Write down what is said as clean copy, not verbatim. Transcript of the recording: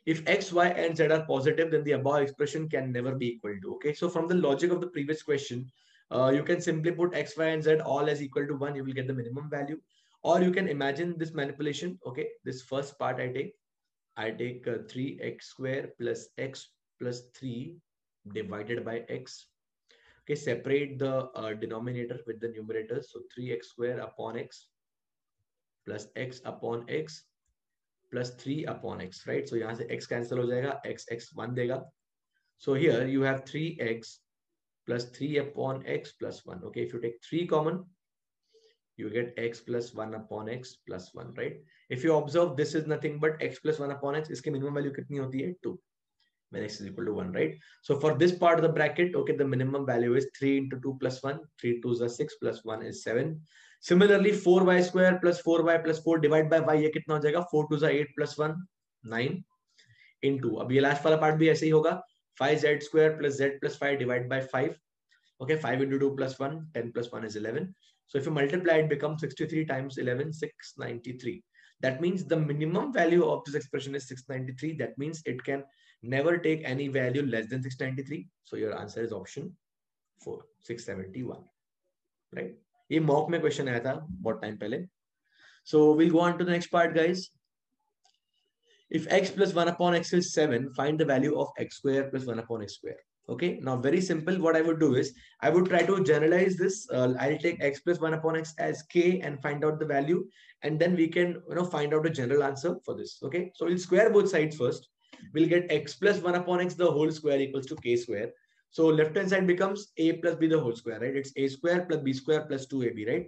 If x, y, and z are positive, then the above expression can never be equal to. Okay, so from the logic of the previous question, you can simply put x, y, and z all as equal to 1. You will get the minimum value. Or you can imagine this manipulation. Okay, this first part I take 3x square plus x plus 3 divided by x. Okay, separate the denominator with the numerator. So 3x square upon x plus x upon x plus 3 upon x, right? So यहाँ से x cancel हो जाएगा, x 1 देगा. So here you have 3x plus 3 upon x plus 1. Okay, if you take 3 common, you get x plus 1 upon x plus 1, right? If you observe, this is nothing but x plus 1 upon x. इसकी minimum value कितनी होती है? 2. When x is equal to 1, right? So for this part of the bracket, okay, the minimum value is 3 into 2 plus 1. 3 2 is 6 plus 1 is 7. Similarly, 4y square plus 4y plus 4 divided by y, ये कितना हो जाएगा? 4 2 is 8 plus 1 9 into, अब ये last वाला part भी ऐसे ही होगा, 5z square plus z plus 5 divided by 5. Okay, 5 into 2 plus 1, 10 plus 1 is 11. So if you multiply, it becomes 63 times 11, 693. That means the minimum value of this expression is 693. That means it can never take any value less than 693. So your answer is option 4, 671. Right? ये mock में question आया था बहुत time पहले. So we'll go on to the next part, guys. If x plus 1 upon x is 7, find the value of x square plus 1 upon x square. Okay, now very simple. What I would do is I would try to generalize this. I'll take x plus 1 upon x as k and find out the value, and then we can find out a general answer for this. Okay, so we'll square both sides first. We'll get x plus 1 upon x the whole square equals to k square. So left hand side becomes a plus b the whole square, right? It's a square plus b square plus 2ab, right?